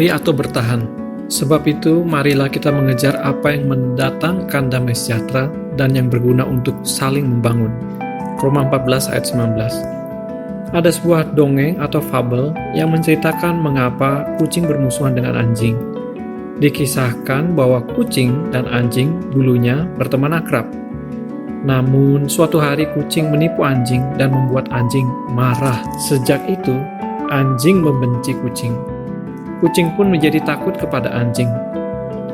Lari atau bertahan. Sebab itu, marilah kita mengejar apa yang mendatangkan damai sejahtera dan yang berguna untuk saling membangun. Roma 14 ayat 19. Ada sebuah dongeng atau fabel yang menceritakan mengapa kucing bermusuhan dengan anjing. Dikisahkan bahwa kucing dan anjing dulunya berteman akrab. Namun, suatu hari kucing menipu anjing dan membuat anjing marah. Sejak itu, anjing membenci kucing. Kucing pun menjadi takut kepada anjing.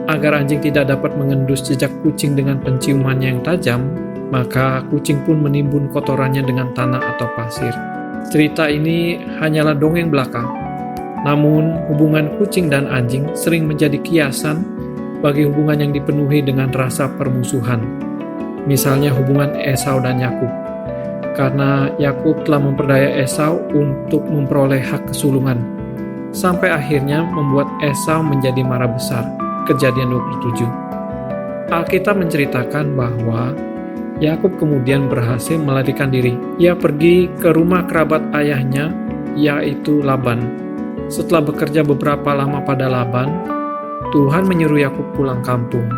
Agar anjing tidak dapat mengendus jejak kucing dengan penciumannya yang tajam, maka kucing pun menimbun kotorannya dengan tanah atau pasir. Cerita ini hanyalah dongeng belaka. Namun, hubungan kucing dan anjing sering menjadi kiasan bagi hubungan yang dipenuhi dengan rasa permusuhan. Misalnya hubungan Esau dan Yakub. Karena Yakub telah memperdaya Esau untuk memperoleh hak kesulungan, sampai akhirnya membuat Esau menjadi marah besar. Kejadian 27. Alkitab menceritakan bahwa Yakub kemudian berhasil melarikan diri. Ia pergi ke rumah kerabat ayahnya, yaitu Laban. Setelah bekerja beberapa lama pada Laban, Tuhan menyuruh Yakub pulang kampung.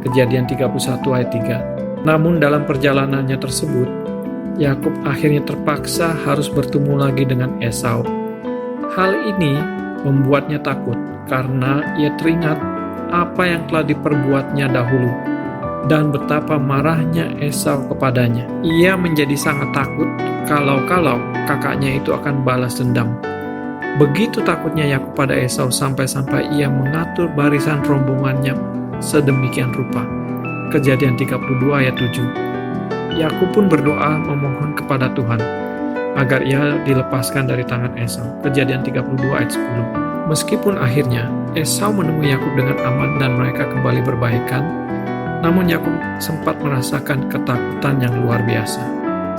Kejadian 31 ayat 3. Namun dalam perjalanannya tersebut, Yakub akhirnya terpaksa harus bertemu lagi dengan Esau. Hal ini membuatnya takut karena ia teringat apa yang telah diperbuatnya dahulu dan betapa marahnya Esau kepadanya. Ia menjadi sangat takut kalau kakaknya itu akan balas dendam. Begitu takutnya Yakub pada Esau sampai-sampai ia mengatur barisan rombongannya sedemikian rupa. Kejadian 32 ayat 7. Yakub pun berdoa memohon kepada Tuhan agar ia dilepaskan dari tangan Esau. Kejadian 32 ayat 10. Meskipun akhirnya Esau menemui Yakub dengan aman dan mereka kembali berbaikan, namun Yakub sempat merasakan ketakutan yang luar biasa.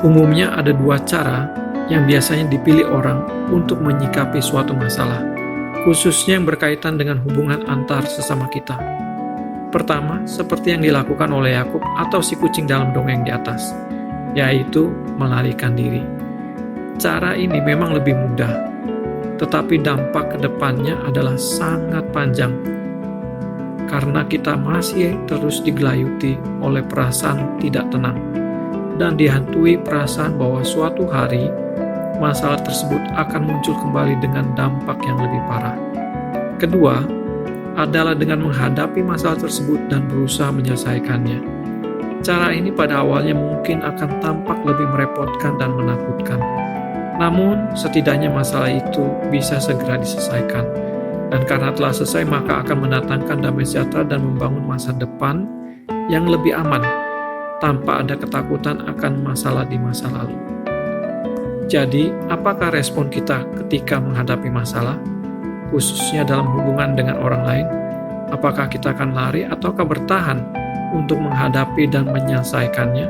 Umumnya ada dua cara yang biasanya dipilih orang untuk menyikapi suatu masalah, khususnya yang berkaitan dengan hubungan antar sesama kita. Pertama, seperti yang dilakukan oleh Yakub atau si kucing dalam dongeng di atas, yaitu melarikan diri. Cara ini memang lebih mudah, tetapi dampak ke depannya adalah sangat panjang karena kita masih terus digelayuti oleh perasaan tidak tenang dan dihantui perasaan bahwa suatu hari masalah tersebut akan muncul kembali dengan dampak yang lebih parah. Kedua, adalah dengan menghadapi masalah tersebut dan berusaha menyelesaikannya. Cara ini pada awalnya mungkin akan tampak lebih merepotkan dan menakutkan. Namun, setidaknya masalah itu bisa segera diselesaikan. Dan karena telah selesai, maka akan mendatangkan damai sejahtera dan membangun masa depan yang lebih aman, tanpa ada ketakutan akan masalah di masa lalu. Jadi, apakah respon kita ketika menghadapi masalah, khususnya dalam hubungan dengan orang lain? Apakah kita akan lari ataukah bertahan untuk menghadapi dan menyelesaikannya?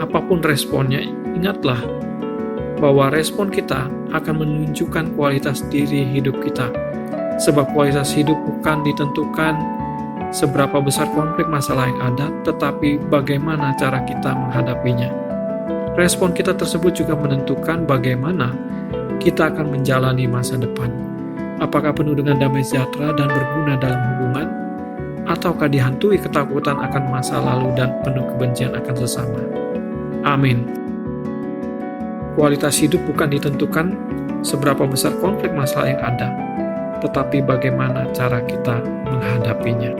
Apapun responnya, ingatlah bahwa respon kita akan menunjukkan kualitas diri hidup kita. Sebab kualitas hidup bukan ditentukan seberapa besar konflik masalah yang ada, tetapi bagaimana cara kita menghadapinya. Respon kita tersebut juga menentukan bagaimana kita akan menjalani masa depan. Apakah penuh dengan damai sejahtera dan berguna dalam hubungan, ataukah dihantui ketakutan akan masa lalu dan penuh kebencian akan sesama. Amin. Kualitas hidup bukan ditentukan seberapa besar konflik masalah yang ada, tetapi bagaimana cara kita menghadapinya.